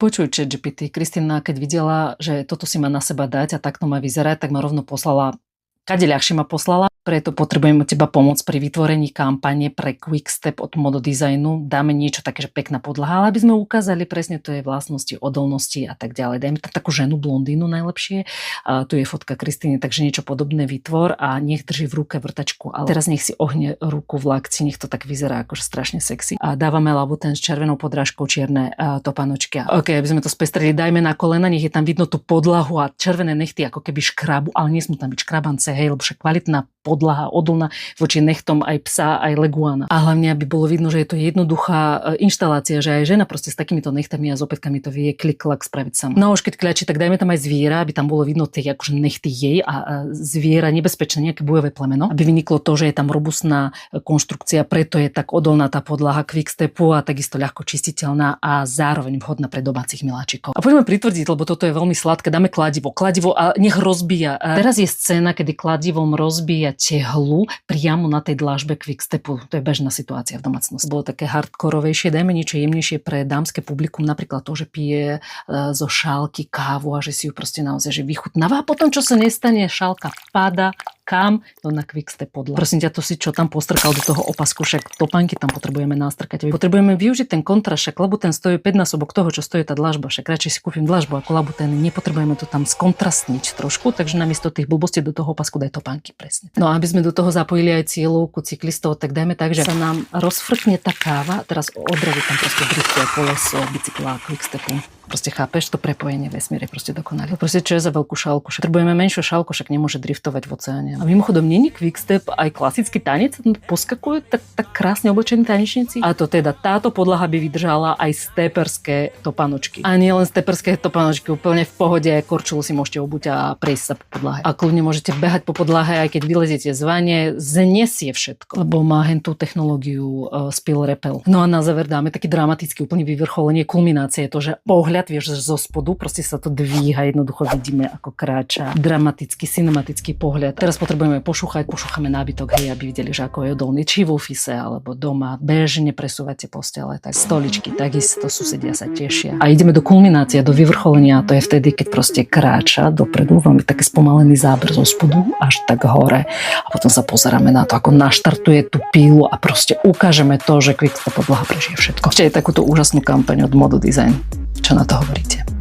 Počuj, ChatGPT, Kristína, keď videla, že toto si má na seba dať a takto má vyzerať, tak ma rovno poslala, kade ľahšie ma poslala. Preto potrebujem od teba pomoc pri vytvorení kampane pre Quickstep od Mododesignu. Dáme niečo také, že pekná podlaha, ale aby sme ukázali presne to jej vlastnosti, odolnosti a tak ďalej. Dajme tam takú ženu blondínu najlepšie. A tu je fotka Kristýny, takže niečo podobné vytvor a nech drží v ruke vrtačku. Ale teraz nech si ohne ruku v lakci, nech to tak vyzerá akože strašne sexy. A dávame labutén s červenou podrážkou, čierne topanočky. OK, aby sme to spestreli, dajme na kolena, nech je tam vidno tú podlahu a červené nechty ako keby škrabu, ale nesmú tam byť škrabance, hej, lebo však kvalitná podlaha, odolná voči nechtom aj psa, aj leguána. A hlavne, aby bolo vidno, že je to jednoduchá inštalácia, že aj žena proste s takýmito nechtami a s opätkami to vie klik-klak spraviť sama. No už keď kľačí, tak dajme tam aj zviera, aby tam bolo vidno tie akože nechty jej a zviera nebezpečné, nejaké bojové plemeno, aby vyniklo to, že je tam robustná konštrukcia, preto je tak odolná tá podlaha Quickstepu a takisto ľahko čistiteľná a zároveň vhodná pre domácich miláčikov. A poďme pritvrdiť, lebo toto je veľmi sladké, dáme kladivo a nech rozbíja. A teraz je scéna, kedy kladivom rozbíja tehlu priamo na tej dlažbe Quickstepu. To je bežná situácia v domácnosti. Bolo také hardkorovejšie, dajme niečo jemnejšie pre dámske publikum, napríklad to, že pije zo šálky kávu a že si ju proste naozaj že vychutnáva a potom čo sa nestane, šálka pada kam? No na Quickstep podľa. Prosím ťa, to si čo tam postrkal do toho opasku, však topánky tam potrebujeme nastrkať. Potrebujeme využiť ten kontrast, však labutén stojí 5-násobok toho, čo stojí tá dlažba. Však radšej si kúpim dlažbu ako labutén. Nepotrebujeme to tam skontrastniť trošku, takže namiesto tých blbostí do toho opasku daj topánky presne. No a aby sme do toho zapojili aj cieľovku cyklistov, tak dajme tak, že sa nám rozfrkne tá káva, teraz odraví tam proste driftuje koleso bicykla Quickstepu. Proste chápeš, to prepojenie vesmír je proste dokonalé. Proste čo je za veľkú šálku? Však potrebujeme menšiu šálku, však nemôže driftovať v oceáne. A mimochodom, nie je Quickstep aj klasický tanec? Poskakujú tak krásne oblečení tanečníci? A to teda táto podlaha by vydržala aj steperské topanočky. A nie len steperské topanočky, úplne v pohode, korčulu si môžete obuť a prejsť sa po podlahe. A kľudne môžete behať po podlahe, aj keď vyleziete z vane, znesie všetko. Lebo má hen tú technológiu Spill Repel. No a na záver dáme taký dramatický úplne vyvrcholenie, kulminácie, to, že pohľad, vieš, zo spodu, proste sa to dvíha, jednoducho vidíme, ako kráča. Dramatický, cinematický pohľad. Teraz potrebujeme pošúchame nábytok, hej, aby videli, že ako je odolný, či v office, alebo doma, bežne presúvate postele, tak stoličky, takisto susedia sa tešia. A ideme do kulminácie, do vyvrcholenia, to je vtedy, keď proste kráča dopredu, veľmi taký spomalený záber zo spodu, až tak hore. A potom sa pozeráme na to, ako naštartuje tú pílu a proste ukážeme to, že Quickstep podlaha prežije všetko. Ešte je takúto úžasnú kampaň od Mododesign. Čo na to hovoríte?